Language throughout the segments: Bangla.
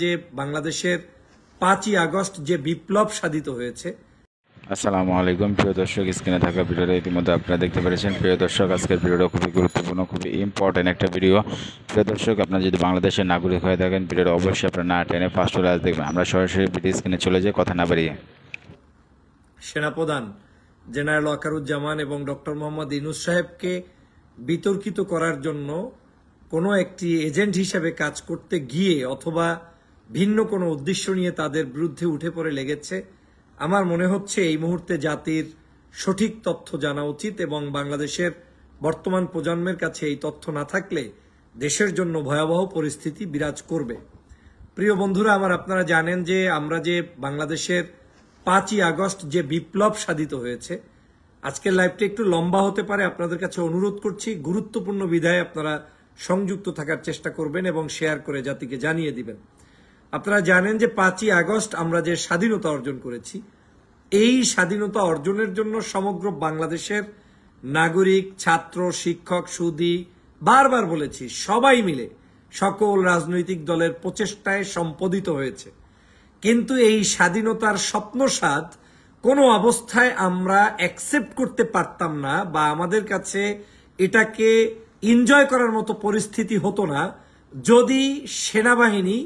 যে বাংলাদেশের 5ই আগস্ট যে বিপ্লব সাধিত হয়েছে। আসসালামু আলাইকুম প্রিয় দর্শক, স্ক্রিনে থাকা ভিডিওটা ইতিমধ্যে আপনারা দেখতে পেরেছেন। প্রিয় দর্শক, আজকের ভিডিওটা খুবই গুরুত্বপূর্ণ, খুবই ইম্পর্টেন্ট একটা ভিডিও। প্রিয় দর্শক, আপনারা যদি বাংলাদেশের নাগরিক হয়ে থাকেন, ভিডিওটা অবশ্যই আপনারা না টেনে ফার্স্ট চলে আজ দেখবেন। আমরা সরাসরি ভিডিও স্ক্রিনে চলে যাই, কথা না বাড়িয়ে। সেনাপ্রধান জেনারেল ওয়াকারুজ্জামান এবং ডক্টর মোহাম্মদ ইউনূস সাহেবকে বিতর্কিত করার জন্য কোনো একটি এজেন্ট হিসেবে কাজ করতে গিয়ে অথবা ভিন্ন কোনো উদ্দেশ্য নিয়ে তাদের বিরুদ্ধে উঠে পড়ে লেগেছে। আমার মনে হচ্ছে এই মুহূর্তে জাতির সঠিক তথ্য জানা উচিত এবং বাংলাদেশের বর্তমান প্রজন্মের কাছে এই তথ্য না থাকলে দেশের জন্য ভয়াবহ পরিস্থিতি বিরাজ করবে। প্রিয় বন্ধুরা আমার, আপনারা জানেন যে আমরা যে বাংলাদেশের 5ই আগস্ট যে বিপ্লব সাধিত হয়েছে। আজকের লাইভটা একটু লম্বা হতে পারে, আপনাদের কাছে অনুরোধ করছি গুরুত্বপূর্ণ বিধায় আপনারা সংযুক্ত থাকার চেষ্টা করবেন এবং শেয়ার করে জাতিকে জানিয়ে দিবেন। আপনারা জানেন যে 5ই আগস্ট আমরা যে স্বাধীনতা অর্জন করেছি, এই স্বাধীনতা অর্জনের জন্য সমগ্র বাংলাদেশের নাগরিক, ছাত্র, শিক্ষক, সুধী, বারবার বলেছি, সবাই মিলে সকল রাজনৈতিক দলের প্রচেষ্টায় সম্পাদিত হয়েছে। কিন্তু এই স্বাধীনতার স্বপ্নসাদ কোনো অবস্থায় আমরা অ্যাকসেপ্ট করতে পারতাম না বা আমাদের কাছে এটাকে এনজয় করার মতো পরিস্থিতি হতো না যদি সেনাবাহিনী,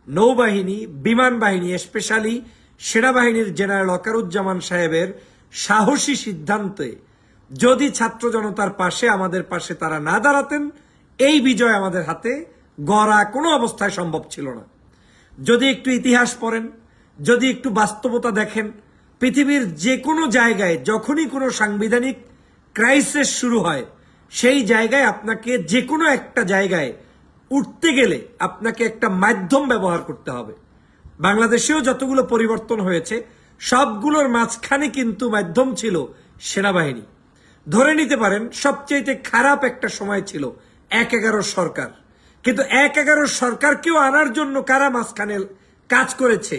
নৌবাহিনী, বিমান বাহিনী, স্পেশালি সেনাবাহিনীর জেনারেল ওয়াকারুজ্জামান সাহেবের সাহসী সিদ্ধান্তে যদি ছাত্র জনতার পাশে, আমাদের পাশে তারা না দাঁড়াতেন, এই বিজয় আমাদের হাতে গড়া কোনো অবস্থায় সম্ভব ছিল না। যদি একটু ইতিহাস পড়েন, যদি একটু বাস্তবতা দেখেন, পৃথিবীর যে কোনো জায়গায় যখনই কোনো সাংবিধানিক ক্রাইসিস শুরু হয়, সেই জায়গায় আপনাকে যে কোনো একটা জায়গায় উঠতে গেলে আপনাকে একটা মাধ্যম ব্যবহার করতে হবে। বাংলাদেশেও যতগুলো পরিবর্তন হয়েছে সবগুলোর মাঝখানে কিন্তু মাধ্যম ছিল সেনাবাহিনী। ধরে নিতে পারেন সবচেয়ে খারাপ একটা সময় ছিল 1/11 সরকার, কিন্তু 1/11 সরকারকেও আনার জন্য কারা মাঝখানে কাজ করেছে,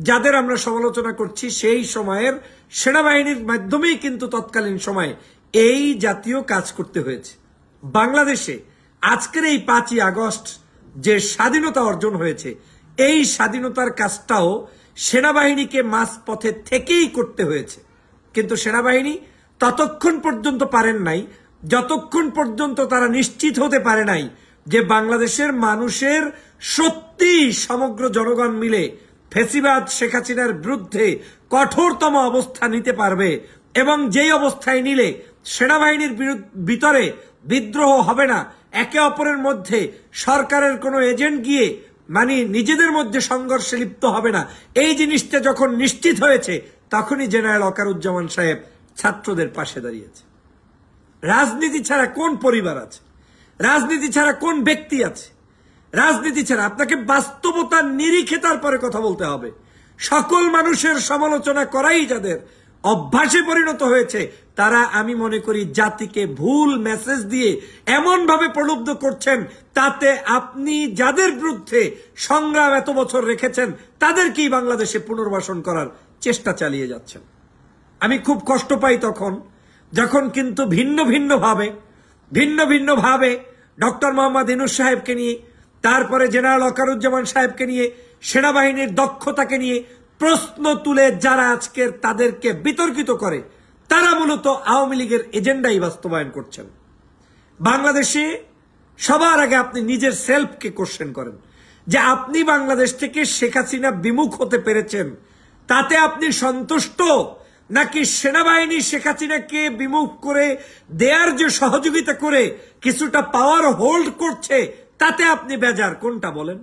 যাদের আমরা সমালোচনা করছি, সেই সময়ের সেনাবাহিনীর মাধ্যমেই কিন্তু তৎকালীন সময়ে এই জাতীয় কাজ করতে হয়েছে। বাংলাদেশে আজকের এই 5ই আগস্ট যে স্বাধীনতা অর্জন হয়েছে, এই স্বাধীনতার কাজটাও সেনাবাহিনীকে মাঝপথে থেকেই করতে হয়েছে। কিন্তু সেনাবাহিনী ততক্ষণ পর্যন্ত পারেন নাই যতক্ষণ পর্যন্ত তারা নিশ্চিত হতে পারে নাই যে বাংলাদেশের মানুষের সত্যি সমগ্র জনগণ মিলে ফ্যাসিবাদ শেখ হাসিনার বিরুদ্ধে কঠোরতম অবস্থা নিতে পারবে এবং যেই অবস্থায় নিলে সেনাবাহিনীর ভিতরে বিদ্রোহ হবে না, একে অপরের মধ্যে সরকারের কোনো এজেন্ট গিয়ে নিজেদের মধ্যে সংঘর্ষে লিপ্ত হবে না, এই জিনিসটা যখন নিশ্চিত হয়েছে তখনই জেনারেল ওয়াকারুজ্জামান সাহেব ছাত্রদের পাশে দাঁড়িয়েছে। রাজনীতি ছাড়া কোন পরিবার আছে? রাজনীতি ছাড়া কোন ব্যক্তি আছে? রাজনীতি ছাড়া আপনাকে বাস্তবতার নিরিখে তারপরে কথা বলতে হবে। সকল মানুষের সমালোচনা করাই যাদের অভ্যাসে পরিণত হয়েছে, তারা আমি মনে করি জাতিকে ভুল মেসেজ দিয়ে এমন ভাবে প্রলুব্ধ করছেন, তাতে আপনি যাদের বিরুদ্ধে সংগ্রাম এত বছর রেখেছেন তাদেরকেই বাংলাদেশে পুনর্বাসন করার চেষ্টা চালিয়ে যাচ্ছেন। আমি খুব কষ্ট পাই তখন যখন কিন্তু ভিন্ন ভিন্ন ভাবে ডক্টর মোহাম্মদ ইউনূস সাহেবকে নিয়ে, তারপরে জেনারেল ওয়াকারুজ্জামান সাহেবকে নিয়ে, সেনাবাহিনীর দক্ষতাকে নিয়ে প্রশ্ন তুলে যারা আজকের তাদেরকে বিতর্কিত করে, তারা মূলত আওয়ামী লীগের এজেন্ডাই বাস্তবায়ন করছেন। বাংলাদেশে সবার আগে আপনি নিজের সেলফকে কোশ্চেন করেন যে আপনি বাংলাদেশ থেকে শেখ হাসিনা বিমুখ হতে পেরেছেন, তাতে আপনি সন্তুষ্ট, নাকি সেনাবাহিনী শেখ হাসিনাকে বিমুখ করে দেয়ার যে সহযোগিতা করে কিছুটা পাওয়ার হোল্ড করছে তাতে আপনি বেজার? কোনটা বলেন?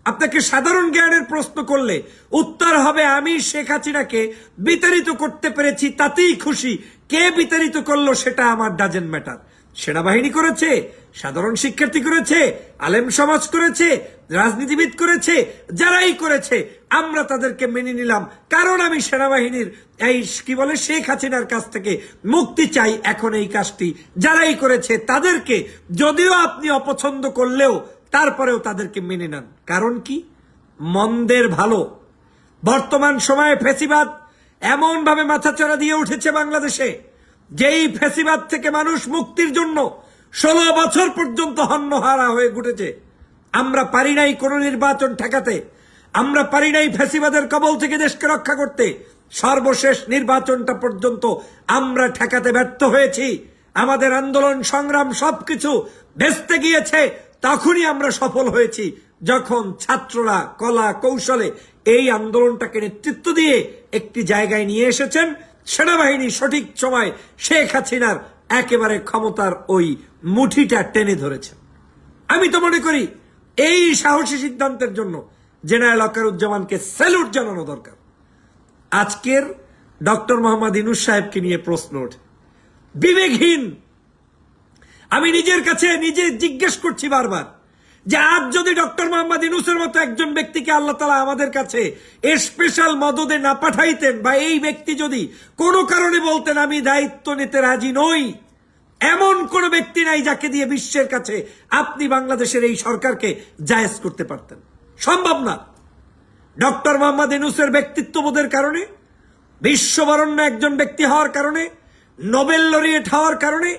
আপনাকে সাধারণ জ্ঞানের প্রশ্ন করলে উত্তর হবে আমি শেখ হাসিনাকে বিতাড়িত করতে পেরেছি তাতেই খুশি, কে বিতাড়িত করলো সেটা আমার ডাজেন্ট ম্যাটার। সেনাবাহিনী করেছে, সাধারণ শিক্ষার্থী করেছে, আলেম সমাজ করেছে, রাজনীতিবিদ করেছে, যারাই করেছে আমরা তাদেরকে মেনে নিলাম, কারণ আমি সেনাবাহিনীর এই শেখ হাসিনার কাছ থেকে মুক্তি চাই। এখন এই কাজটি যারাই করেছে তাদেরকে যদিও আপনি অপছন্দ করলেও তারপরেও তাদেরকে মেনে নেন। কারণ কি? মন্দের ভালো। বর্তমান সময়ে ফ্যাসিবাদ এমন ভাবে মাথাচাড়া দিয়ে উঠেছে বাংলাদেশে, যেই ফ্যাসিবাদ থেকে মানুষ মুক্তির জন্য 16 বছর পর্যন্ত হন্যহারা হয়ে ঘটেছে। আমরা পারি নাই কোনো নির্বাচন ঠেকাতে, আমরা পারি নাই ফ্যাসিবাদের কবল থেকে দেশকে রক্ষা করতে। সর্বশেষ নির্বাচনটা পর্যন্ত আমরা ঠেকাতে ব্যর্থ হয়েছি। আমাদের আন্দোলন সংগ্রাম সবকিছু ভেস্তে গিয়েছে। তখনই আমরা সফল হয়েছি যখন ছাত্ররা কলা কৌশলে এই আন্দোলনটাকে নেতৃত্ব দিয়ে একটি জায়গায় নিয়ে এসেছেন। সেনাবাহিনী সঠিক সময় শেখ হাসিনার একেবারে ক্ষমতার ওই মুঠিটা টেনে ধরেছে। আমি তো মনে করি এই সাহসী সিদ্ধান্তের জন্য জেনারেল ওয়াকারুজ্জামানকে স্যালুট জানানো দরকার। আজকের ডক্টর মোহাম্মদ ইউনূস সাহেবকে নিয়ে প্রশ্ন ওঠে, বিবেকহীন। আমি নিজের কাছে নিজে জিজ্ঞেস করছি বারবার যে আজ যদি ডক্টর মোহাম্মদ ইউনূসের মতো একজন ব্যক্তিকে আল্লাহ তাআলা আমাদের কাছে স্পেশাল মদদে না পাঠাইতেন, বা এই ব্যক্তি যদি কোনো কারণে বলতেন আমি দায়িত্ব নিতে রাজি নই, এমন কোন ব্যক্তি নাই যাকে দিয়ে বিশ্বের কাছে আপনি বাংলাদেশের এই সরকারকে জায়েজ করতে পারতেন। সম্ভব না। ডক্টর মোহাম্মদ ইউনূসের ব্যক্তিত্ববোধের কারণে, বিশ্ববরণ্য একজন ব্যক্তি হওয়ার কারণে, নোবেল লরিয়েট হওয়ার কারণে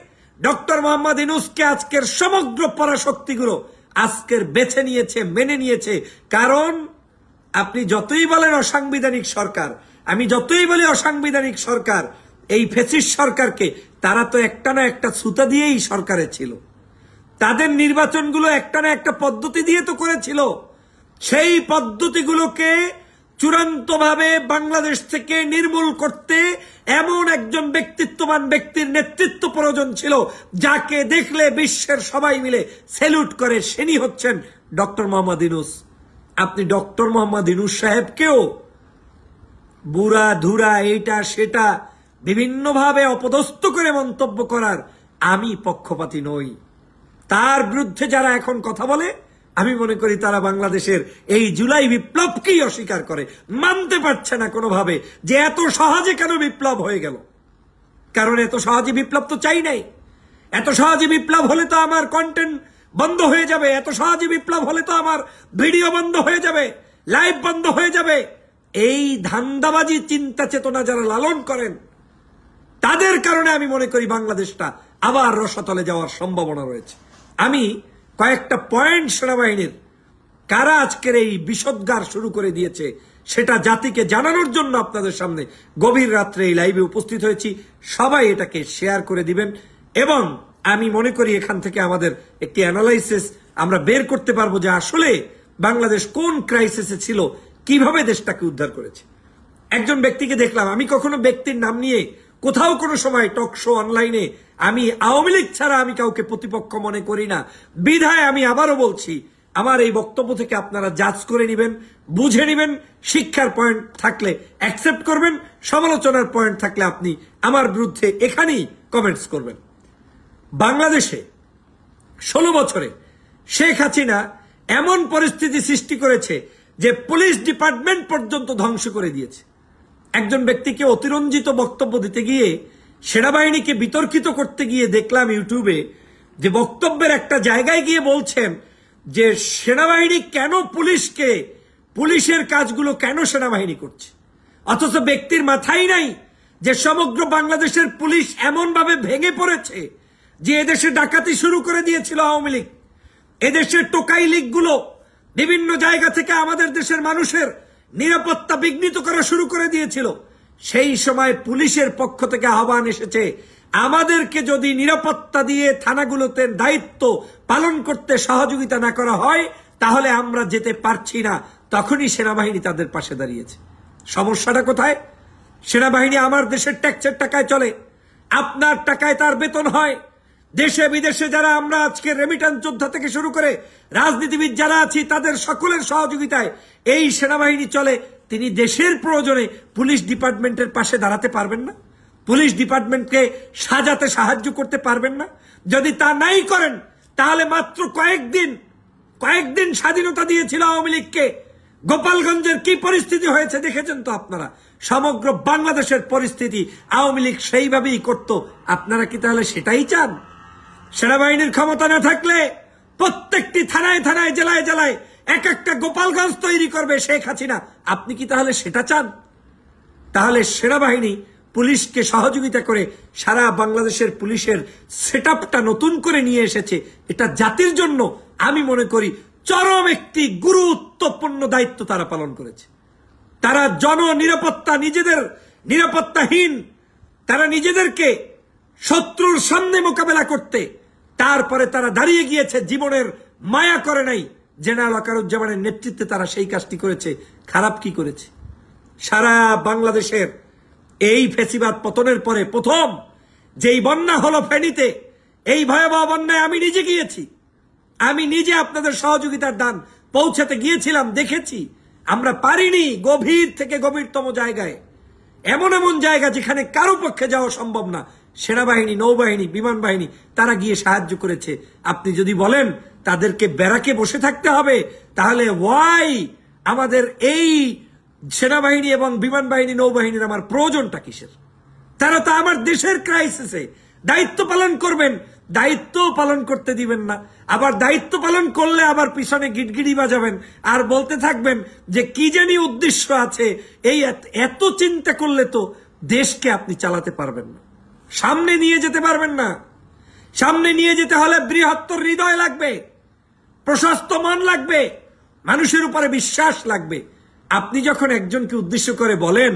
ডক্টর মোহাম্মদ ইউনূসকে আজকের সমগ্র পরাশক্তিগুলো আজকের বেছে নিয়েছে, মেনে নিয়েছে। কারণ আপনি যতই বলেন অসাংবিধানিক সরকার, আমি যতই বলি অসাংবিধানিক সরকার, এই ফ্যাসিস্ট সরকারকে তারা তো একটা না একটা ছুতা দিয়েই সরকারে ছিল। তাদের নির্বাচনগুলো একটা না একটা পদ্ধতি দিয়ে তো করেছিল। সেই পদ্ধতিগুলোকে চূড়ান্তভাবে বাংলাদেশ থেকে নির্মূল করতে এমন একজন ব্যক্তিত্ববান ব্যক্তির নেতৃত্ব প্রয়োজন ছিল, যাকে দেখলে বিশ্বের সবাই মিলে স্যালুট করে। সেনি হচ্ছেন ডক্টর মোহাম্মদ ইউনূস। আপনি ডক্টর মোহাম্মদ ইউনূস সাহেবকেও বুড়া ধুরা এইটা সেটা বিভিন্নভাবে অপদস্থ করে মন্তব্য করার আমি পক্ষপাতী নই। তার বিরুদ্ধে যারা এখন কথা বলে, আমি মনে করি তারা বাংলাদেশের এই জুলাই বিপ্লবকেই অস্বীকার করে, মানতে পারছে না কোনোভাবে যে এত সহজে কেন বিপ্লব হয়ে গেল। কারণ এত সহজে বিপ্লব তো চাই নাই। এত সহজে বিপ্লব হলে তো আমার কন্টেন্ট বন্ধ হয়ে যাবে, এত সহজে বিপ্লব হলে তো আমার ভিডিও বন্ধ হয়ে যাবে, লাইভ বন্ধ হয়ে যাবে। এই ধান্দাবাজি চিন্তা চেতনা যারা লালন করেন, তাদের কারণে আমি মনে করি বাংলাদেশটা আবার রসাতলে যাওয়ার সম্ভাবনা রয়েছে। আমি কয়েকটা পয়েন্ট সেনাবাহিনীর কারা আজকের এই বিষোদ্গার শুরু করে দিয়েছে সেটা জাতিকে জানানোর জন্য আপনাদের সামনে গভীর রাত্রে এই লাইভে উপস্থিত হয়েছি। সবাই এটাকে শেয়ার করে দিবেন এবং আমি মনে করি এখান থেকে আমাদের একটি অ্যানালাইসিস আমরা বের করতে পারবো যে আসলে বাংলাদেশ কোন ক্রাইসিসে ছিল, কিভাবে দেশটাকে উদ্ধার করেছে। একজন ব্যক্তিকে দেখলাম, আমি কখনো ব্যক্তির নাম নিয়ে কোথাও কোনো সময় টক শো অনলাইনে আমি আওয়ামী লীগ ছাড়া আমি কাউকে প্রতিপক্ষ মনে করি না। বিধায় আমি আবারও বলছি, আমার এই বক্তব্য থেকে আপনারা জাজ করে নেবেন, বুঝে নেবেন। শিক্ষার পয়েন্ট থাকলে অ্যাকসেপ্ট করবেন, সমালোচনার পয়েন্ট থাকলে আপনি আমার বিরুদ্ধে এখানেই কমেন্টস করবেন। বাংলাদেশে 16 বছরে শেখ হাসিনা এমন পরিস্থিতি সৃষ্টি করেছে যে পুলিশ ডিপার্টমেন্ট পর্যন্ত ধ্বংস করে দিয়েছে। একজন ব্যক্তিকে অতিরঞ্জিত বক্তব্য দিতে গিয়ে, সেনাবাহিনীকে বিতর্কিত করতে গিয়ে দেখলাম ইউটিউবে যে বক্তব্যের একটা জায়গায় গিয়ে বলছেন যে সেনাবাহিনী কেন পুলিশকে, পুলিশের কাজগুলো কেন সেনাবাহিনী করছে, অথচ ব্যক্তির মাথায় নাই যে সমগ্র বাংলাদেশের পুলিশ এমন ভাবে ভেঙে পড়েছে যে এদেশে ডাকাতি শুরু করে দিয়েছিল আওয়ামী লীগ। এদেশের টোকাই লীগগুলো বিভিন্ন জায়গা থেকে আমাদের দেশের মানুষের নিরাপত্তা বিঘ্নিত করা শুরু করে দিয়েছিল। সেই সময় পুলিশের পক্ষ থেকে আহ্বান এসেছে, আমাদেরকে যদি নিরাপত্তা দিয়ে থানাগুলোতে দায়িত্ব পালন করতে সহযোগিতা না করা হয় তাহলে আমরা যেতে পারছি না। তখনই সেনাবাহিনী তাদের পাশে দাঁড়িয়েছে। সমস্যাটা কোথায়? সেনাবাহিনী আমার দেশের ট্যাক্সের টাকায় চলে, আপনার টাকায় তার বেতন হয়। দেশে বিদেশে যারা আমরা আজকে রেমিটেন্স যোদ্ধা থেকে শুরু করে রাজনীতিবিদ যারা আছি, তাদের সকলের সহযোগিতায় এই সেনাবাহিনী চলে। তিনি দেশের প্রয়োজনে পুলিশ ডিপার্টমেন্টের পাশে দাঁড়াতে পারবেন না? পুলিশ ডিপার্টমেন্টকে সাজাতে সাহায্য করতে পারবেন না? যদি তা নাই করেন তাহলে মাত্র কয়েকদিন স্বাধীনতা দিয়েছিল আওয়ামী লীগকে। গোপালগঞ্জের কি পরিস্থিতি হয়েছে দেখেছেন তো আপনারা। সমগ্র বাংলাদেশের পরিস্থিতি আওয়ামী লীগ সেইভাবেই করত। আপনারা কি তাহলে সেটাই চান? সেনাবাহিনীর ক্ষমতা না থাকলে প্রত্যেকটি থানায় থানায় জেলায় জেলায় এক একটা গোপালগঞ্জ তৈরি করবে শেখ হাসিনা। আপনি কি তাহলে সেটা চান? তাহলে সেনাবাহিনী পুলিশকে সহযোগিতা করে সারা বাংলাদেশের পুলিশের সেটআপটা নতুন করে নিয়ে এসেছে। এটা জাতির জন্য আমি মনে করি চরম একটি গুরুত্বপূর্ণ দায়িত্ব তারা পালন করেছে। তারা জননিরাপত্তা, নিজেদের নিরাপত্তাহীন, তারা নিজেদেরকে শত্রুর সামনে মোকাবেলা করতে, তারপরে তারা দাঁড়িয়ে গিয়েছে, জীবনের মায়া করে নাই। জেনারেল ওয়াকারুজ্জামানের নেতৃত্বে তারা সেই কাজটি করেছে। খারাপ কি করেছে? সারা বাংলাদেশের এই ফ্যাসিবাদ পতনের পরে প্রথম যেই বন্যা হলো ফেনীতে, এই ভয়াবহ বন্যায় আমি নিজে গিয়েছি, আমি নিজে আপনাদের সহযোগিতার দান পৌঁছাতে গিয়েছিলাম, দেখেছি। আমরা পারিনি গভীর থেকে গভীরতম জায়গায়, এমন এমন জায়গা যেখানে কারো পক্ষে যাওয়া সম্ভব না, সেনাবাহিনী, নৌবাহিনী, বিমান বাহিনী তারা গিয়ে সাহায্য করেছে। আপনি যদি বলেন তাদেরকে ব্যারাকে বসে থাকতে হবে, তাহলে ওয়াই আমাদের এই সেনাবাহিনী এবং বিমান বাহিনী, নৌবাহিনীর আমার প্রয়োজনটা কিসের? তারা তো আমার দেশের ক্রাইসিসে দায়িত্ব পালন করবেন, দায়িত্ব পালন করতে দিবেন না। আবার দায়িত্ব পালন করলে আবার পিছনে গিটগিড়ি বাজাবেন আর বলতে থাকবেন যে কি জানি উদ্দেশ্য আছে। এই এত চিন্তা করলে তো দেশকে আপনি চালাতে পারবেন না, সামনে নিয়ে যেতে পারবেন না। সামনে নিয়ে যেতে হলে বৃহত্তর হৃদয় লাগবে, প্রশস্ত মন লাগবে, মানুষের উপরে বিশ্বাস লাগবে। আপনি যখন একজনকে উদ্দেশ্য করে বলেন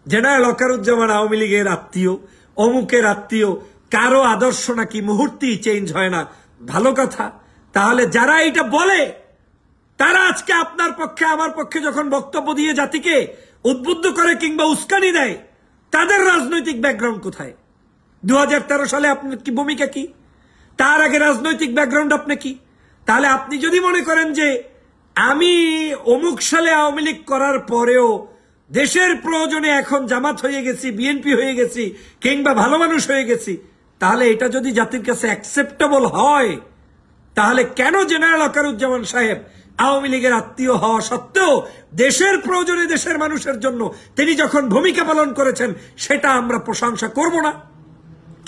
জেনারেল ওয়াকারুজ্জামান আওয়ামী লীগের আত্মীয়, অমুকের আত্মীয়, কারো আদর্শ নাকি মুহূর্তেই চেঞ্জ হয় না, ভালো কথা। তাহলে যারা এটা বলে তারা আজকে আপনার পক্ষে আমার পক্ষে যখন বক্তব্য দিয়ে জাতিকে উদ্বুদ্ধ করে কিংবা উস্কানি দেয়, তাদের রাজনৈতিক ব্যাকগ্রাউন্ড কোথায়? 2013 সালে আপনার কি ভূমিকা কি? তার আগে রাজনৈতিক ব্যাকগ্রাউন্ড আপনি কি? তাহলে আপনি যদি মনে করেন যে আমি অমুক সালে আওয়ামী লীগ করার পরেও দেশের প্রয়োজনে এখন জামাত হয়ে গেছি, বিএনপি হয়ে গেছি, কিংবা ভালো মানুষ হয়ে গেছি, তাহলে এটা যদি জাতির কাছে অ্যাকসেপ্টেবল হয়, তাহলে কেন জেনারেল ওয়াকারুজ্জামান সাহেব আওয়ামী লীগের আত্মীয় হওয়া সত্ত্বেও দেশের প্রয়োজনে, দেশের মানুষের জন্য তিনি যখন ভূমিকা পালন করেছেন, সেটা আমরা প্রশংসা করব না?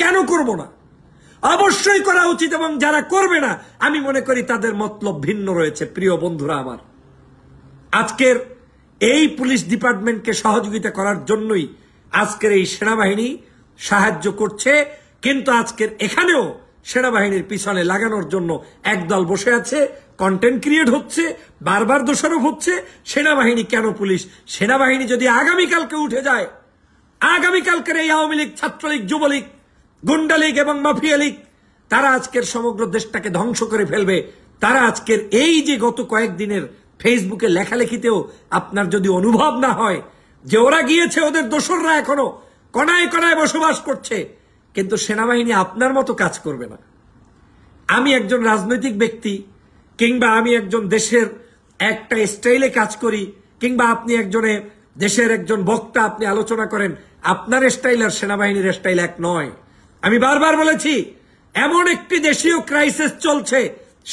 কেন করব না? অবশ্যই করা উচিত। এবং যারা করবে না, আমি মনে করি তাদের মতলব ভিন্ন রয়েছে। প্রিয় বন্ধুরা আমার, আজকের এই পুলিশ ডিপার্টমেন্টকে সহযোগিতা করার জন্যই আজকের এই সেনাবাহিনী সাহায্য করছে। কিন্তু আজকের এখানেও সেনাবাহিনীর পিছনে লাগানোর জন্য একদল বসে আছে, কন্টেন্ট ক্রিয়েট হচ্ছে, বারবার দোষারোপ হচ্ছে। সেনাবাহিনী কেন পুলিশ? সেনাবাহিনী যদি আগামীকালকে উঠে যায়, আগামীকালকের এই আওয়ামী লীগ, ছাত্রলীগ, যুবলীগ, গুন্ডা লীগ এবং মাফিয়া লীগ, তারা আজকের সমগ্র দেশটাকে ধ্বংস করে ফেলবে। তারা আজকের এই যে গত কয়েকদিনের ফেসবুকে লেখালেখিতেও আপনার যদি অনুভব না হয় যে ওরা গিয়েছে, ওদের দোসররা এখনো কণায় কণায় বসবাস করছে, কিন্তু সেনাবাহিনী আপনার মতো কাজ করবে না। আমি একজন রাজনৈতিক ব্যক্তি, কিংবা আমি একজন দেশের একটা স্টাইলে কাজ করি, কিংবা আপনি একজনে দেশের একজন বক্তা, আপনি আলোচনা করেন, আপনার স্টাইল আর সেনাবাহিনীর স্টাইল এক নয়। আমি বারবার বলেছি, এমন একটি দেশীয় ক্রাইসিস চলছে,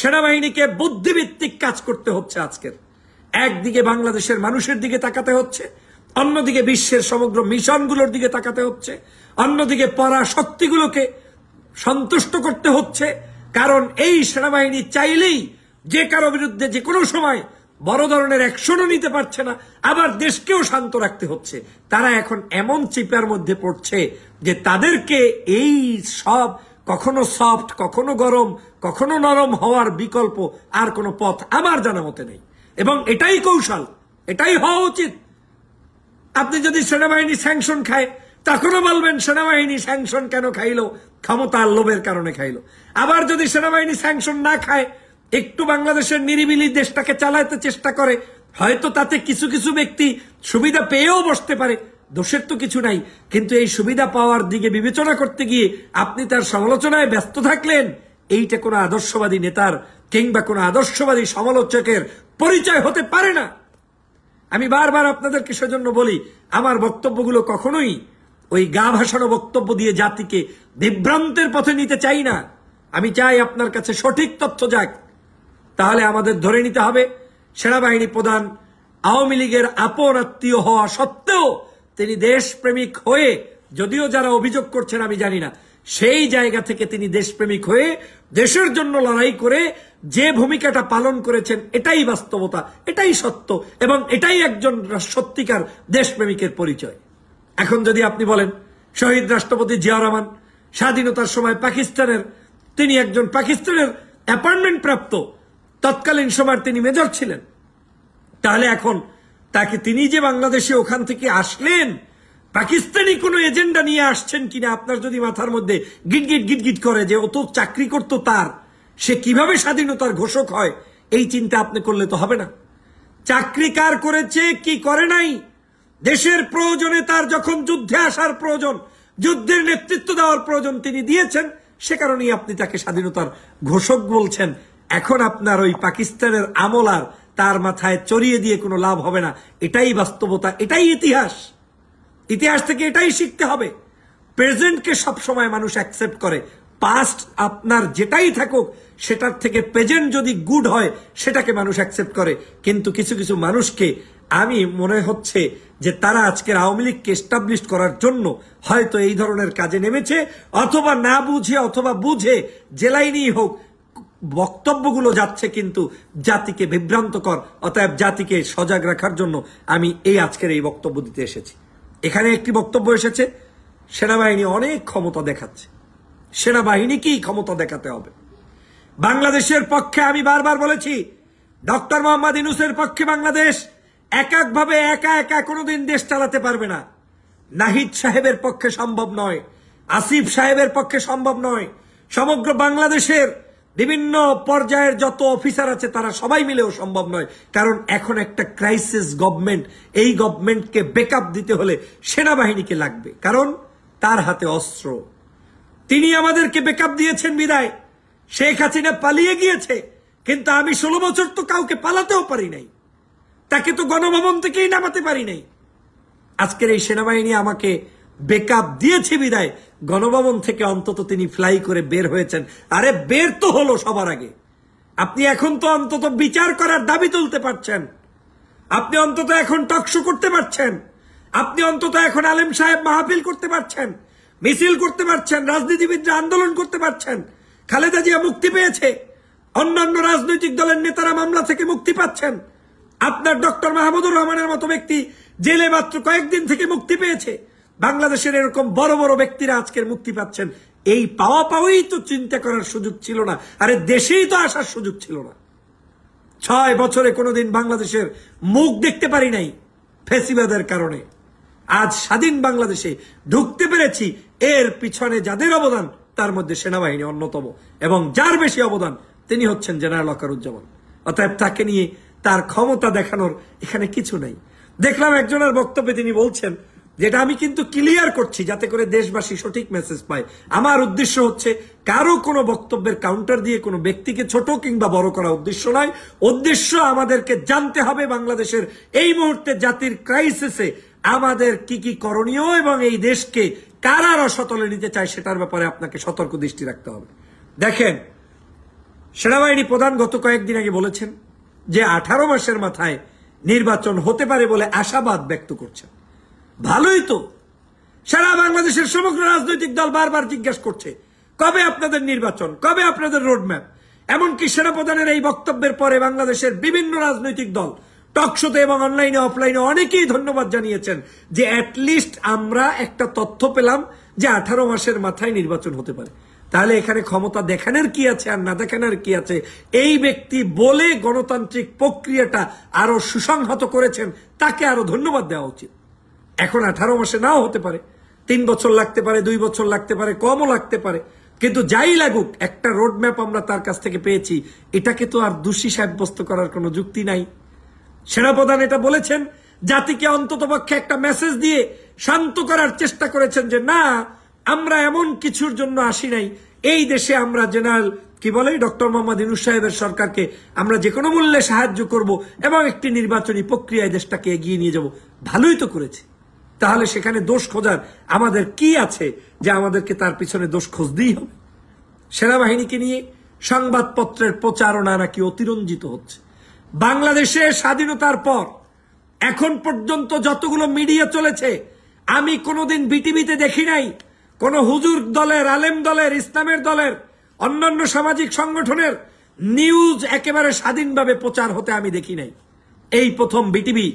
সেনাবাহিনীকে বুদ্ধিভিত্তিক কাজ করতে হচ্ছে। আজকের একদিকে বাংলাদেশের মানুষের দিকে তাকাতে হচ্ছে, অন্যদিকে বিশ্বের সমগ্র মিশনগুলোর দিকে তাকাতে হচ্ছে, অন্যদিকে পরাশক্তিগুলোকে সন্তুষ্ট করতে হচ্ছে। কারণ এই সেনাবাহিনী চাইলেই যে কারো বিরুদ্ধে যে কোনো সময় বড় ধরনের অ্যাকশনও নিতে পারছে না, আবার দেশকেও শান্ত রাখতে হচ্ছে। তারা এখন এমন চিপার মধ্যে পড়ছে যে তাদেরকে এই সব কখনো সফট, কখনো গরম, কখনো নরম হওয়ার বিকল্প আর কোনো পথ আমার জানা মতে নেই। এবং এটাই কৌশল, এটাই হওয়া উচিত। আপনি যদি সেনাবাহিনী স্যাংশন খায়, তখনও বলবেন সেনাবাহিনী স্যাংশন কেন খাইলো? ক্ষমতার লোভের কারণে খাইলো। আবার যদি সেনাবাহিনী স্যাংশন না খায়, একটু বাংলাদেশের নিরিবিলি দেশটাকে চালাতে চেষ্টা করে, হয়তো তাতে কিছু কিছু ব্যক্তি সুবিধা পেয়েও বসতে পারে, দোষের তো কিছু নাই। কিন্তু এই সুবিধা পাওয়ার দিকে বিবেচনা করতে গিয়ে আপনি তার সমালোচনায় ব্যস্ত থাকলেন, এইটা কোনো আদর্শবাদী নেতার কিংবা কোনো আদর্শবাদী সমালোচকের পরিচয় হতে পারে না। আমি বারবার আপনাদেরকে সেজন্য বলি, আমার বক্তব্যগুলো কখনোই ওই গা ভাসানো বক্তব্য দিয়ে জাতিকে বিভ্রান্তের পথে নিতে চাই না। আমি চাই আপনার কাছে সঠিক তথ্য যাক। তাহলে আমাদের ধরে নিতে হবে সেনাবাহিনী প্রধান আওয়ামী লীগের আপন আত্মীয় হওয়া সত্ত্বেও তিনি দেশপ্রেমিক হয়ে, যদিও যারা অভিযোগ করছেন আমি জানি না, সেই জায়গা থেকে তিনি দেশপ্রেমিক হয়ে দেশের জন্য লড়াই করে যে ভূমিকাটা পালন করেছেন, এটাই বাস্তবতা, এটাই সত্য, এবং এটাই একজন সত্যিকার দেশপ্রেমিকের পরিচয়। এখন যদি আপনি বলেন শহীদ রাষ্ট্রপতি জিয়াউর রহমান স্বাধীনতার সময় পাকিস্তানের, তিনি একজন পাকিস্তানের অ্যাপয়েন্টমেন্ট প্রাপ্ত তৎকালীন সময় তিনি মেজর ছিলেন। তাহলে এখন তাকে তিনি যে বাংলাদেশে ওখান থেকে আসলেন পাকিস্তানি কোনো এজেন্ডা নিয়ে আসছেন কিনা আপনার যদি মাথার মধ্যে গিটগিট গিটগিট করে যে ও তো চাকরি করতো তার, সে কিভাবে স্বাধীনতার ঘোষক হয়, এই চিন্তা আপনি করলে তো হবে না। চাকরি কার করেছে কি করে নাই, দেশের প্রয়োজনে তার যখন যুদ্ধে আসার প্রয়োজন, যুদ্ধের নেতৃত্ব দেওয়ার প্রয়োজন তিনি দিয়েছেন, সে কারণেই আপনি তাকে স্বাধীনতার ঘোষক বলছেন। এখন আপনার ওই পাকিস্তানের আমল আর তার মাথায় চড়িয়ে দিয়ে কোনো লাভ হবে না। এটাই বাস্তবতা, এটাই ইতিহাস। ইতিহাস থেকে এটাই শিখতে হবে। প্রেজেন্টকে সবসময় মানুষ অ্যাকসেপ্ট করে, পাস্ট আপনার যেটাই থাকুক সেটার থেকে প্রেজেন্ট যদি গুড হয় সেটাকে মানুষ অ্যাকসেপ্ট করে। কিন্তু কিছু কিছু মানুষকে আমি মনে হচ্ছে যে তারা আজকের আওয়ামী লীগকে এস্টাবলিশ করার জন্য হয়তো এই ধরনের কাজে নেমেছে, অথবা না বুঝে অথবা বুঝে জেলাইনি হোক বক্তব্যগুলো যাচ্ছে কিন্তু জাতিকে বিভ্রান্তকর। অতএব জাতিকে সজাগ রাখার জন্য আমি এই আজকের এই বক্তব্য দিতে এসেছি। এখানে একটি বক্তব্য এসেছে সেনাবাহিনী অনেক ক্ষমতা দেখাচ্ছে। সেনাবাহিনীকেই ক্ষমতা দেখাতে হবে। বাংলাদেশের পক্ষে আমি বারবার বলেছি, ডক্টর মোহাম্মদ ইউনূসের পক্ষে বাংলাদেশ এককভাবে একা একা কোনোদিন দেশ চালাতে পারবে না। নাহিদ সাহেবের পক্ষে সম্ভব নয়, আসিফ সাহেবের পক্ষে সম্ভব নয়, সমগ্র বাংলাদেশের বিভিন্ন পর্যায়ের যত অফিসার আছে তারা সবাই মিলেও সম্ভব নয়। কারণ এখন একটা ক্রাইসিস গভর্নমেন্ট, এই গভর্নমেন্টকে ব্যাকআপ দিতে হলে সেনাবাহিনীকে লাগবে, কারণ তার হাতে অস্ত্র। তিনি আমাদেরকে ব্যাকআপ দিয়েছেন বিদায় শেখ হাসিনা পালিয়ে গিয়েছে, কিন্তু আমি 16 বছর তো কাউকে পালাতেও পারি নাই, তাকে তো গণভবন থেকেই নামাতে পারি নাই। আজকের এই সেনাবাহিনী আমাকে ব্যাকআপ দিয়েছে বিদায় গণভবন থেকে অন্তত তিনি ফ্লাই করে বের হয়েছেন। আরে বের তো হলো সবার আগে। আপনি এখন তো অন্তত বিচার করার দাবি তুলতে পারছেন, আপনি অন্তত এখন টকশো করতে পারছেন, আপনি অন্তত এখন আলেম সাহেব মাহফিল করতে পারছেন, মিছিল করতে পারছেন, রাজনীতিবিদরা আন্দোলন করতে পারছেন। খালেদা জিয়া মুক্তি পেয়েছে, অন্যান্য রাজনৈতিক দলের নেতারা মামলা থেকে মুক্তি পাচ্ছেন। আপনার ডক্টর মাহমুদুর রহমানের মতো ব্যক্তি জেলে মাত্র কয়েকদিন থেকে মুক্তি পেয়েছে। বাংলাদেশের এরকম বড় বড় ব্যক্তিরা আজকের মুক্তি পাচ্ছেন। এই পাওয়াই তো চিন্তা করার সুযোগ ছিল না, আরে দেশেই তো আসার সুযোগ ছিল না। 6 বছরে কোনোদিন বাংলাদেশের মুখ দেখতে পারি নাই ফ্যাসিবাদের কারণে। আজ স্বাধীন বাংলাদেশে ঢুকতে পেরেছি, এর পিছনে যাদের অবদান তার মধ্যে সেনাবাহিনী অন্যতম, এবং যার বেশি অবদান তিনি হচ্ছেন জেনারেল ওয়াকারুজ্জামান। অতএব তাকে নিয়ে তার ক্ষমতা দেখানোর এখানে কিছু নাই। দেখলাম একজনের বক্তব্যে তিনি বলছেন, যেটা আমি কিন্তু ক্লিয়ার করছি যাতে করে দেশবাসী সঠিক মেসেজ পায়। আমার উদ্দেশ্য হচ্ছে কারো কোনো বক্তব্যের কাউন্টার দিয়ে কোনো ব্যক্তিকে ছোট কিংবা বড় করা উদ্দেশ্য নয়। উদ্দেশ্য আমাদেরকে জানতে হবে বাংলাদেশের এই মুহূর্তে জাতির ক্রাইসিসে আমাদের কি কি করণীয়, এবং এই দেশকে কারা রসতলে নিতে চায় সেটার ব্যাপারে আপনাকে সতর্ক দৃষ্টি রাখতে হবে। দেখেন, সেনাবাহিনী প্রধান গত কয়েকদিন আগে বলেছেন যে 18 মাসের মাথায় নির্বাচন হতে পারে বলে আশাবাদ ব্যক্ত করছেন। ভালোই তো, সারা বাংলাদেশের সমগ্র রাজনৈতিক দল বারবার জিজ্ঞাসা করছে কবে আপনাদের নির্বাচন, কবে আপনাদের রোডম্যাপ। এমনকি সেনাপ্রধানের এই বক্তব্যের পরে বাংলাদেশের বিভিন্ন রাজনৈতিক দল টকশোতে এবং অনলাইনে অফলাইনে অনেকেই ধন্যবাদ জানিয়েছেন যে অ্যাটলিস্ট আমরা একটা তথ্য পেলাম যে 18 মাসের মাথায় নির্বাচন হতে পারে। তাহলে এখানে ক্ষমতা দেখানোর কি আছে আর না দেখানোর কি আছে? এই ব্যক্তি বলে গণতান্ত্রিক প্রক্রিয়াটা আরো সুসংহত করেছেন, তাকে আরো ধন্যবাদ দেওয়া উচিত। এখন 18 মাসে নাও হতে পারে, 3 বছর লাগতে পারে, 2 বছর লাগতে পারে, কমও লাগতে পারে, কিন্তু যাই লাগুক একটা রোডম্যাপ আমরা তার কাছ থেকে পেয়েছি। এটাকে তো আর দোষী সাব্যস্ত করার কোনো যুক্তি নাই। সেনাপ্রধান এটা বলেছেন, জাতিকে অন্ততপক্ষে একটা মেসেজ দিয়ে শান্ত করার চেষ্টা করেছেন যে না, আমরা এমন কিছুর জন্য আসি নাই। এই দেশে আমরা জেনারেল কি বলে ডক্টর মোহাম্মদ ইউনূস সাহেবের সরকারকে আমরা যে কোনো মূল্যে সাহায্য করব এবং একটি নির্বাচনী প্রক্রিয়ায় দেশটাকে এগিয়ে নিয়ে যাব। ভালোই তো করেছে। তাহলে সেখানে দোষ খোঁজার আমাদের কি আছে যে আমাদেরকে তার পিছনে দোষ খুঁজতেই হবে? সেনাবাহিনীকে নিয়ে সংবাদপত্রের প্রচারণা নাকি অতিরঞ্জিত হচ্ছে। বাংলাদেশে স্বাধীনতার পর এখন পর্যন্ত যতগুলো মিডিয়া চলেছে আমি কোনোদিন বিটিভিতে দেখি নাই কোন হুজুর দলের, আলেম দলের, ইসলামের দলের, অন্যান্য সামাজিক সংগঠনের নিউজ একেবারে স্বাধীনভাবে প্রচার হতে আমি দেখি নাই। এই প্রথম বিটিভি,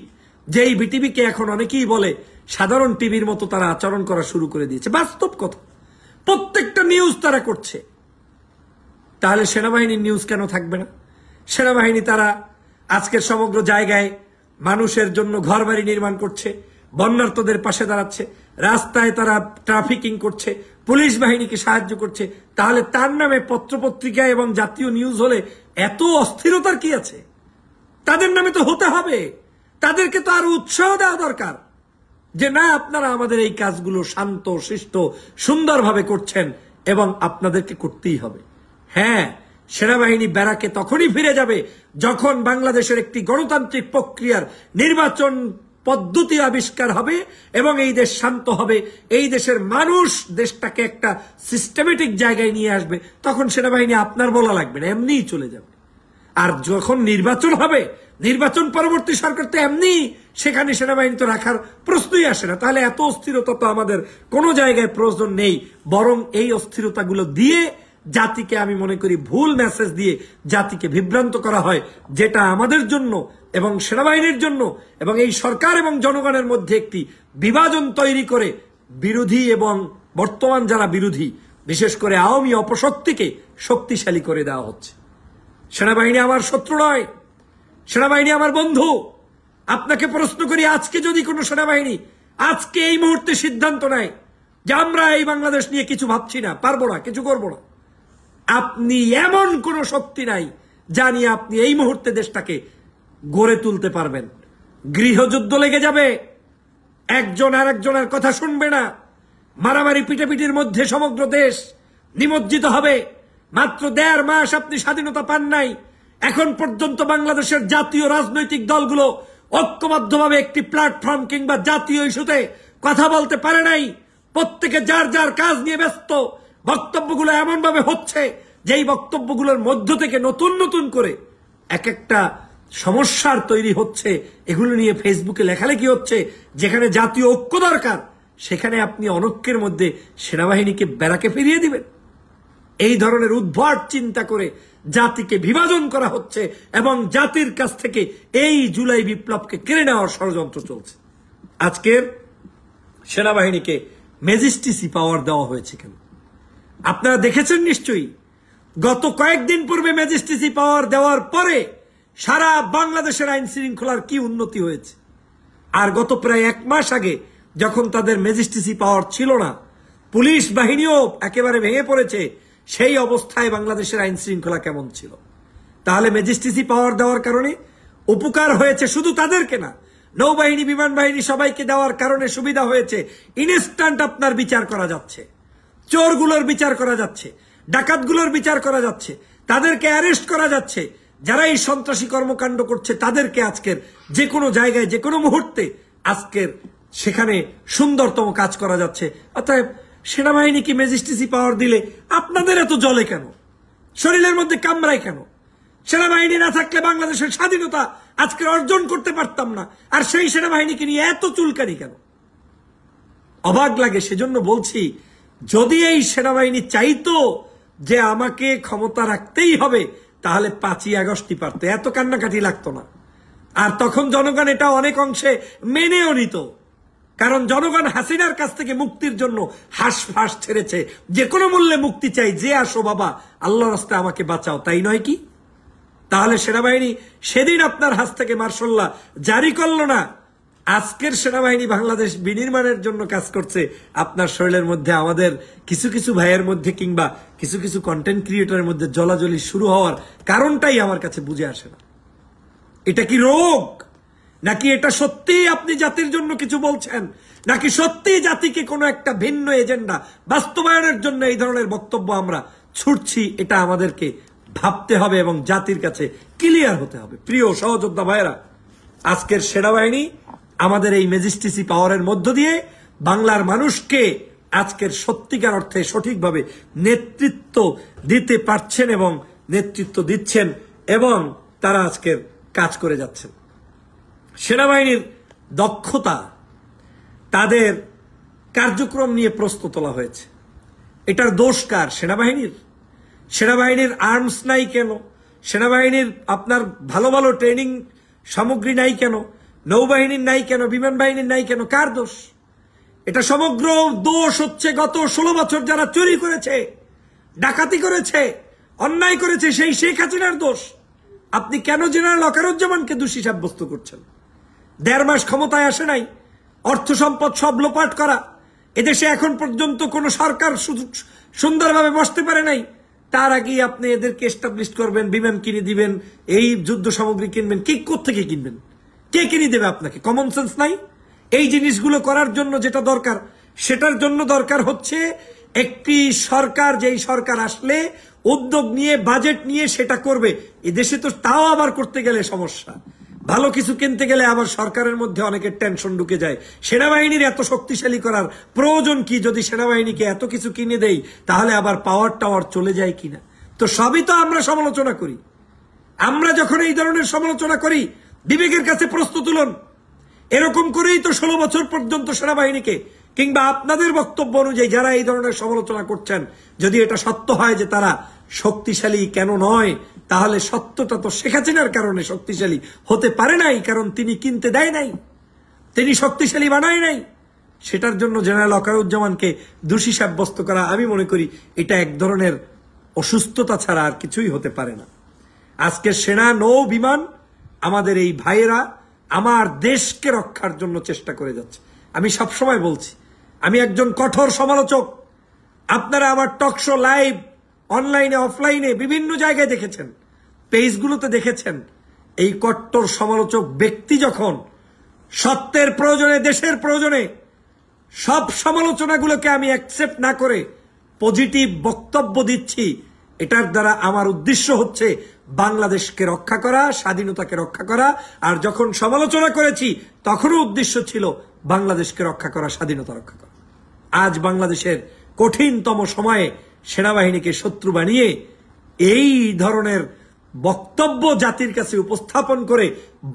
যেই বিটিভিকে এখন অনেকেই বলে সাধারণ টিভির মতো তারা আচরণ করা শুরু করে দিয়েছে। বাস্তব কথা, প্রত্যেকটা নিউজ তারা করছে। তাহলে সেনাবাহিনীর নিউজ কেন থাকবে না? সেনাবাহিনী তারা আজকের সমগ্র জায়গায় মানুষের জন্য ঘরবাড়ি নির্মাণ করছে, বন্যার্তদের পাশে দাঁড়াচ্ছে, রাস্তায় তারা ট্রাফিকিং করছে, পুলিশ বাহিনীকে সাহায্য করছে। তাহলে তার নামে পত্রপত্রিকায় এবং জাতীয় নিউজ হলে এত অস্থিরতার কি আছে? তাদের নামে তো হতে হবে, তাদেরকে তো আরো উৎসাহ দেওয়া দরকার যে না, আপনারা আমাদের এই কাজগুলো শান্ত শিষ্ট সুন্দরভাবে করছেন এবং আপনাদেরকে করতেই হবে। হ্যাঁ, সেনাবাহিনী ব্যারাকে তখনই ফিরে যাবে যখন বাংলাদেশের একটি গণতান্ত্রিক প্রক্রিয়ার নির্বাচন পদ্ধতি আবিষ্কার হবে এবং এই দেশ শান্ত হবে, এই দেশের মানুষ দেশটাকে একটা সিস্টেমেটিক জায়গায় নিয়ে আসবে। তখন সেনাবাহিনী আপনার বলা লাগবে না, এমনিই চলে যাবে। আর যখন নির্বাচন হবে, নির্বাচন পরবর্তী সরকার তো এমনি সেখানে সেনাবাহিনী তো রাখার প্রশ্নই আসে না। তাহলে এত অস্থিরতা তো আমাদের কোনো জায়গায় প্রয়োজন নেই, বরং এই অস্থিরতাগুলো দিয়ে জাতিকে আমি মনে করি ভুল মেসেজ দিয়ে জাতিকে বিভ্রান্ত করা হয়, যেটা আমাদের জন্য এবং সেনাবাহিনীর জন্য এবং এই সরকার এবং জনগণের মধ্যে একটি বিভাজন তৈরি করে বিরোধী এবং বর্তমান যারা বিরোধী, বিশেষ করে আওয়ামী অপশক্তিকে শক্তিশালী করে দেওয়া হচ্ছে। সেনাবাহিনী আমার শত্রু নয়, সেনাবাহিনী আমার বন্ধু। আপনাকে প্রশ্ন করি, আজকে যদি কোনো সেনাবাহিনী আজকে এই মুহূর্তে সিদ্ধান্ত নেয় যে আমরা এই বাংলাদেশ নিয়ে কিছু ভাবছি না, পারবো না, কিছু করবো না, আপনি এমন কোন শক্তি নাই যা নিয়ে আপনি এই মুহূর্তে দেশটাকে গড়ে তুলতে পারবেন। গৃহযুদ্ধ লেগে যাবে, একজন আর একজনের কথা শুনবে না, মারামারি পিটাপিটির মধ্যে সমগ্র দেশ নিমজ্জিত হবে। মাত্র 1.5 মাস আপনি স্বাধীনতা পান নাই, এখন পর্যন্ত বাংলাদেশের জাতীয় রাজনৈতিক দলগুলো ঐক্যবদ্ধভাবে একটি প্ল্যাটফর্ম কিংবা জাতীয় ইস্যুতে কথা বলতে পারে নাই। প্রত্যেকে যার যার কাজ নিয়ে ব্যস্ত। বক্তব্যগুলো এমন ভাবে হচ্ছে যে এই বক্তব্যগুলোর মধ্য থেকে নতুন নতুন করে এক একটা সমস্যার তৈরি হচ্ছে। এগুলো নিয়ে ফেসবুকে লেখালেখি হচ্ছে, যেখানে জাতীয় ঐক্য দরকার সেখানে আপনি অনৈক্যের মধ্যে সেনাবাহিনীকে ব্যারাকে ফিরিয়ে দিবেন। এই ধরনের উদ্ভট চিন্তা করে জাতিকে বিভাজন করা হচ্ছে এবং জাতির কাছ থেকে এই জুলাই বিপ্লবকে কেড়ে নেওয়ার ষড়যন্ত্র চলছে। আজকের সেনাবাহিনীকে ম্যাজিস্ট্রেসি পাওয়ার দেওয়া হয়েছে কেন? আপনারা দেখেছেন নিশ্চয়ই, গত কয়েকদিন পূর্বে ম্যাজিস্ট্রেসি পাওয়ার দেওয়ার পরে সারা বাংলাদেশের আইন শৃঙ্খলার কি উন্নতি হয়েছে। আর গত প্রায় 1 মাস আগে যখন তাদের ম্যাজিস্ট্রেসি পাওয়ার ছিল না, পুলিশ বাহিনীও একেবারে ভেঙে পড়েছে, সেই অবস্থায় বাংলাদেশের আইন শৃঙ্খলা কেমন ছিল? তাহলে ম্যাজিস্ট্রেসি পাওয়ার দেওয়ার কারণে উপকার হয়েছে শুধু তাদেরকে না, নৌবাহিনী বিমান বাহিনী সবাইকে দেওয়ার কারণে সুবিধা হয়েছে। ইনস্ট্যান্ট আপনার বিচার করা যাচ্ছে, চোরগুলোর বিচার করা যাচ্ছে, ডাকাতগুলোর বিচার করা যাচ্ছে, তাদেরকে অ্যারেস্ট করা যাচ্ছে। যারা এই সন্ত্রাসী কর্মকাণ্ড করছে তাদেরকে আজকের যে কোনো জায়গায় যে কোনো মুহূর্তে আজকের সেখানে সুন্দরতম কাজ করা যাচ্ছে। অতএব সেনাবাহিনী কি ম্যাজিস্ট্রেসি পাওয়ার দিলে আপনাদের এত জ্বলে কেন? শরীরের মধ্যে কামড়ায় কেন? সেনাবাহিনী না থাকলে বাংলাদেশের স্বাধীনতা আজকে অর্জন করতে পারতাম না, আর সেই সেনাবাহিনীকে নিয়ে এত চুলকানি কেন? অবাক লাগে। সেজন্য বলছি, যদি এই সেনাবাহিনী চাইতো যে আমাকে ক্ষমতা রাখতেই হবে, তাহলে 5ই আগস্টই পারত, এত কান্নাকাটি লাগতো না। আর তখন জনগণ এটা অনেক অংশে মেনেও নিত, কারণ জনগণ হাসিনার কাছ থেকে মুক্তির জন্য হাঁসফাঁস ছেড়েছে। যে কোনো মূল্যে মুক্তি চাই, যে আসো বাবা, আল্লাহর রাস্তায় আমাকে বাঁচাও, তাই নয় কি? তাহলে সেনাবাহিনী সেদিন আপনার হাত থেকে মার্শাল্লাহ জারি করলো না। আজকের সেনাবাহিনী বাংলাদেশ বিনির্মাণের জন্য কাজ করছে। আপনার শরীরের মধ্যে, আমাদের কিছু কিছু ভাইয়ের মধ্যে কিংবা কিছু কিছু কন্টেন্ট ক্রিয়েটরের মধ্যে জলাজলি শুরু হওয়ার কারণটাই আমার কাছে বুঝে আসে না। এটা কি রোগ, নাকি এটা সত্যি আপনি জাতির জন্য কিছু বলছেন, নাকি সত্যি জাতিকে কোনো একটা ভিন্ন এজেন্ডা বাস্তবায়নের জন্য এই ধরনের বক্তব্য আমরা ছুটছি? এটা আমাদেরকে ভাবতে হবে এবং জাতির কাছে ক্লিয়ার হতে হবে। প্রিয় সহযোদ্ধা ভাইয়েরা, আজকের সেনাবাহিনী আমাদের এই ম্যাজিস্ট্রেসি পাওয়ারের মধ্য দিয়ে বাংলার মানুষকে আজকের সত্যিকার অর্থে সঠিকভাবে নেতৃত্ব দিতে পারছেন এবং নেতৃত্ব দিচ্ছেন এবং তারা আজকের কাজ করে যাচ্ছেন। সেনাবাহিনীর দক্ষতা, তাদের কার্যক্রম নিয়ে প্রশ্ন তোলা হয়েছে। এটার দোষ কার? সেনাবাহিনীর? সেনাবাহিনীর আর্মস নাই কেন? সেনাবাহিনীর আপনার ভালো ভালো ট্রেনিং সামগ্রী নাই কেন? নৌবাহিনীর নাই কেন? বিমান বাহিনীর নাই কেন? কার দোষ? এটা সমগ্র দোষ হচ্ছে গত 16 বছর যারা চুরি করেছে, ডাকাতি করেছে, অন্যায় করেছে, সেই শেখ হাসিনার দোষ। আপনি কেন জেনারেল ওয়াকারুজ্জামানকে দোষী সাব্যস্ত করছেন? 1.5 মাস ক্ষমতায় আসে নাই, অর্থ সম্পদ সব লোপাট করা, এদেশে এখন পর্যন্ত কোন সরকার সুন্দরভাবে বসতে পারে নাই। তার আগেই আপনি এদেরকে এস্টাবলিশ করবেন, বিমান কিনে দিবেন, এই যুদ্ধ সামগ্রী কিনবেন। কি কোত্থেকে কিনবেন? কে কিনে দেবে আপনাকে? কমন সেন্স নাই? এই জিনিসগুলো করার জন্য যেটা দরকার, সেটার জন্য দরকার হচ্ছে একটি সরকার, যেই সরকার আসলে উদ্যোগ নিয়ে বাজেট নিয়ে সেটা করবে। এদেশে তো তাও আবার করতে গেলে সমস্যা, ভালো কিছু কিনতে গেলে আবার সরকারের মধ্যে অনেকের টেনশন ঢুকে যায়। সেনাবাহিনীর এত শক্তিশালী করার প্রয়োজন কি? যদি সেনাবাহিনীকে এত কিছু কিনে দেই তাহলে আবার পাওয়ার টাওয়ার চলে যায় কিনা? তো সবই তো আমরা সমালোচনা করি। আমরা যখন এই ধরনের সমালোচনা করি, বিবেকের কাছে প্রশ্ন তুলুন। এরকম করেই তো 16 বছর পর্যন্ত সেনাবাহিনীকে, কিংবা আপনাদের বক্তব্য অনুযায়ী যারা এই ধরনের সমালোচনা করছেন, যদি এটা সত্য হয় যে তারা শক্তিশালী কেন নয়, তাহলে সত্যটা তো শেখ হাসিনার কারণে শক্তিশালী হতে পারে নাই, কারণ তিনি কিনতে দেয় নাই, তিনি শক্তিশালী বানায় নাই। সেটার জন্য জেনারেল ওয়াকারুজ্জামানকে দোষী সাব্যস্ত করা, আমি মনে করি এটা এক ধরনের অসুস্থতা ছাড়া আর কিছুই হতে পারে না। আজকে সেনা, নৌ, বিমান, আমাদের এই ভাইয়েরা আমার দেশকে রক্ষার জন্য চেষ্টা করে যাচ্ছে। আমি সবসময় বলছি, আমি একজন কঠোর সমালোচক। আপনারা আমার টক শো, লাইভ, অনলাইনে, অফলাইনে বিভিন্ন জায়গায় দেখেছেন, পেজগুলোতে দেখেছেন। এই কট্টর সমালোচক ব্যক্তি যখন সত্যের প্রয়োজনে, দেশের প্রয়োজনে সব সমালোচনাগুলোকে আমি অ্যাকসেপ্ট না করে পজিটিভ বক্তব্য দিচ্ছি, এটার দ্বারা আমার উদ্দেশ্য হচ্ছে বাংলাদেশকে রক্ষা করা, স্বাধীনতাকে রক্ষা করা। আর যখন সমালোচনা করেছি তখনও উদ্দেশ্য ছিল বাংলাদেশকে রক্ষা করা, স্বাধীনতা রক্ষা করা। আজ বাংলাদেশের কঠিনতম সময়ে সেনাবাহিনীকে শত্রু বানিয়ে এই ধরনের বক্তব্য জাতির কাছে উপস্থাপন করে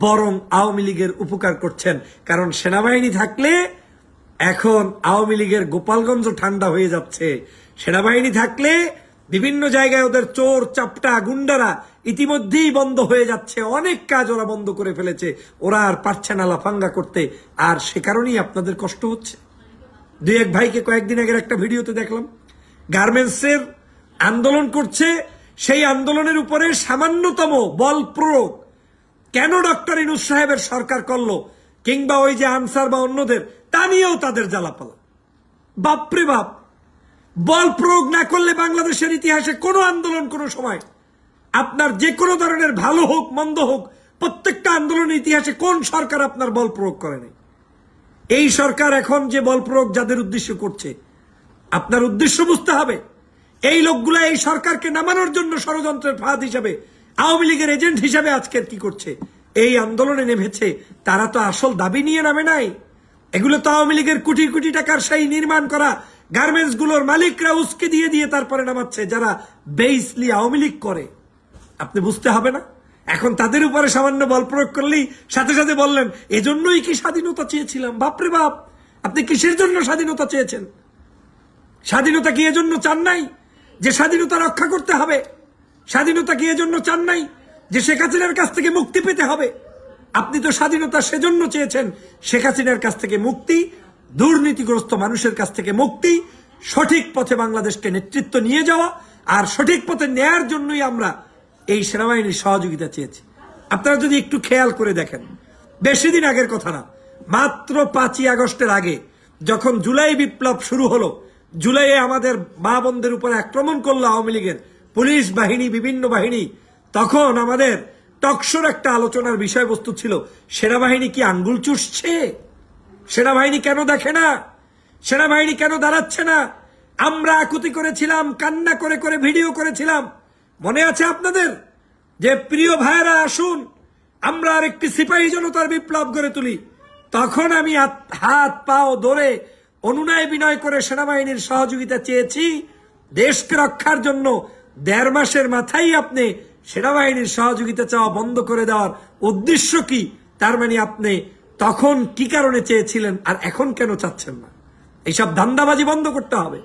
বরং আওয়ামী লীগের উপকার করছেন। কারণ সেনাবাহিনী থাকলে এখন আওয়ামী লীগের গোপালগঞ্জ ঠান্ডা হয়ে যাচ্ছে। সেনাবাহিনী থাকলে বিভিন্ন জায়গায় ওদের চোর, চাপটা, গুন্ডারা ইতিমধ্যেই বন্ধ হয়ে যাচ্ছে। অনেক কাজ ওরা বন্ধ করে ফেলেছে, ওরা আর পারছে না লাফাঙ্গা করতে। আর সে কারণেই আপনাদের কষ্ট হচ্ছে। দুই এক ভাইকে কয়েকদিন আগের একটা ভিডিওতে দেখলাম, গার্মেন্টসের আন্দোলন করছে, সেই আন্দোলনের উপরে সামান্যতম বল প্রয়োগ কেন ডক্টর ইউনূস সাহেবের সরকার করলো, কিংবা ওই যে আনসার বা অন্যদের, তা নিয়েও তাদের জ্বালাপালা। বাপরে বাপ, বল প্রয়োগ না করলে বাংলাদেশের ইতিহাসে কোনো আন্দোলন কোনো সময়, আপনার যে কোনো ধরনের ভালো হোক মন্দ হোক, প্রত্যেকটা আন্দোলনের ইতিহাসে কোন সরকার আপনার বল প্রয়োগ করে নাই? এই সরকার এখন যে বল প্রয়োগ যাদের উদ্দেশ্য করছে, আপনার উদ্দেশ্য বুঝতে হবে। এই লোকগুলা এই সরকারকে নামানোর জন্য ষড়যন্ত্রের ফাঁদ হিসাবে, আওয়ামী লীগের এজেন্ট হিসাবে আজকের কি করছে, এই আন্দোলনে নেমেছে। তারা তো আসল দাবি নিয়ে নামে নাই। এগুলো তো আওয়ামী লীগের কোটি কোটি টাকার সেই নির্মাণ করা গার্মেন্টস গুলোর মালিকরা উস্কে দিয়ে দিয়ে তারপরে নামাচ্ছে, যারা বেইসলি আওয়ামী লীগ করে। আপনি বুঝতে হবে না? এখন তাদের উপরে সামান্য বল প্রয়োগ করলেই সাথে সাথে বললেন এজন্যই কি স্বাধীনতা চেয়েছিলাম। বাপরে বাপ, আপনি কিসের জন্য স্বাধীনতা চেয়েছেন? স্বাধীনতা কি এজন্য চান নাই যে স্বাধীনতা রক্ষা করতে হবে? স্বাধীনতা কি এজন্য চান নাই যে শেখ হাসিনার কাছ থেকে মুক্তি পেতে হবে? আপনি তো স্বাধীনতা সেজন্য চেয়েছেন, শেখ হাসিনার কাছ থেকে মুক্তি, দুর্নীতিগ্রস্ত মানুষের কাছ থেকে মুক্তি, সঠিক পথে বাংলাদেশকে নেতৃত্ব নিয়ে যাওয়া। আর সঠিক পথে নেয়ার জন্যই আমরা এই সেনাবাহিনীর সহযোগিতা চেয়েছি। আপনারা যদি একটু খেয়াল করে দেখেন, বেশি দিন আগের কথা না, মাত্র 5ই আগস্টের আগে যখন জুলাই বিপ্লব শুরু হলো, জুলাইয়ে আমাদের মা বোনদের উপরে আক্রমণ করলো আওয়ামী লীগের পুলিশ বাহিনী, বিভিন্ন বাহিনী, তখন আমাদের টকশোর একটা আলোচনার বিষয়বস্তু ছিল সেনাবাহিনী কি আঙ্গুল চুষছে? সেনাবাহিনী কেন দেখে না? সেনাবাহিনী কেন দাঁড়াচ্ছে না? আমরা আকুতি করেছিলাম, কান্না করে করে ভিডিও করেছিলাম। মনে আছে আপনাদের? যে প্রিয় ভাইয়েরা আসুন আমরা আরেকটি সিপাহী জনতার বিপ্লব গড়ে তুলি। তখন আমি হাত পাও ধরে অনুনয় বিনয় করে সেনাবাহিনীর সহযোগিতা চেয়েছি দেশকে রক্ষার জন্য। 1.5 মাসের মাথায় আপনি সেনাবাহিনীর সহযোগিতা চাওয়া বন্ধ করে দেওয়ার উদ্দেশ্য কি? তার মানে আপনি তখন কি কারণে চেয়েছিলেন আর এখন কেন চাচ্ছেন না? এইসব ধান্দাবাজি বন্ধ করতে হবে।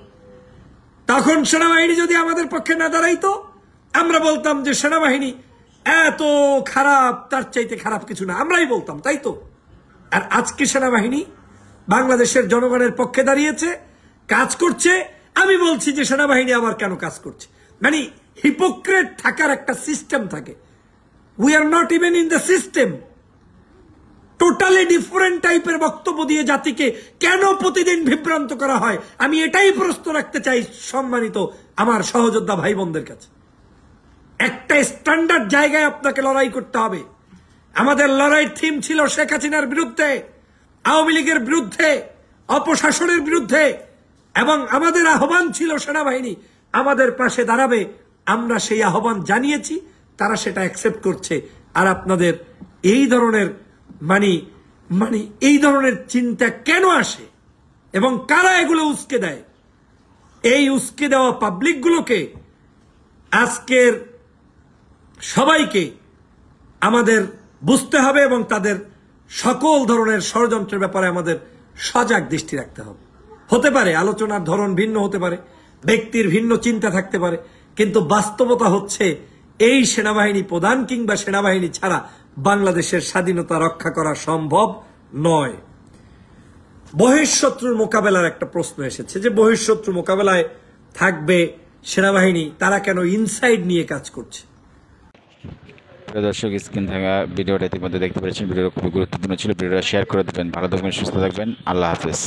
তখন সেনাবাহিনী যদি আমাদের পক্ষে না দাঁড়াইতো, আমরা বলতাম যে সেনাবাহিনী এত খারাপ, তার চাইতে খারাপ কিছু না, আমরাই বলতাম, তাই তো? আর আজকে সেনাবাহিনী বাংলাদেশের জনগণের পক্ষে দাঁড়িয়েছে, কাজ করছে। আমি বলছি যে সেনাবাহিনী আবার কেন কাজ করছে? মানে হিপোক্রেট থাকার একটা সিস্টেম থাকে। We are not even in the system. Totally different টাইপের বক্তব্য দিয়ে জাতিকে কেন প্রতিদিন বিভ্রান্ত করা হয়, আমি এটাই প্রশ্ন রাখতে চাই সম্মানিত আমার সহযোদ্ধা ভাই বোনদের কাছে। একটা স্ট্যান্ডার্ড জায়গায় আপনাকে লড়াই করতে হবে। আমাদের লড়াইয়ের থিম ছিল শেখ হাসিনার বিরুদ্ধে, আওয়ামী লীগের বিরুদ্ধে, অপশাসনের বিরুদ্ধে, এবং আমাদের আহ্বান ছিল সেনাবাহিনী আমাদের পাশে দাঁড়াবে। আমরা সেই আহ্বান জানিয়েছি, তারা সেটা অ্যাকসেপ্ট করছে। আর আপনাদের এই ধরনের এই ধরনের চিন্তা কেন আসে এবং কারা এগুলো উস্কে দেয়? এই উস্কে দেওয়া পাবলিকগুলোকে আজকের সবাইকে আমাদের বুঝতে হবে এবং তাদের সকল ধরনের ষড়যন্ত্রের ব্যাপারে আমাদের সজাগ দৃষ্টি রাখতে হবে। হতে পারে আলোচনার ধরন ভিন্ন হতে পারে, ব্যক্তির ভিন্ন চিন্তা থাকতে পারে, কিন্তু বাস্তবতা হচ্ছে এই সেনাবাহিনী প্রধান কিংবা সেনাবাহিনী ছাড়া বাংলাদেশের স্বাধীনতা রক্ষা করা সম্ভব নয়। বহিঃশত্রুর মোকাবেলার একটা প্রশ্ন এসেছে যে বহিঃশত্রু মোকাবেলায় থাকবে সেনাবাহিনী, তারা কেন ইনসাইড নিয়ে কাজ করছে? প্রিয় দর্শক, স্ক্রিন থাকা ভিডিওটা ইতিমধ্যে দেখতে পেরেছেন। ভিডিওটা খুবই গুরুত্বপূর্ণ ছিল। ভিডিওটা শেয়ার করে দেবেন। ভালো থাকবেন, সুস্থ থাকবেন। আল্লাহ হাফেজ।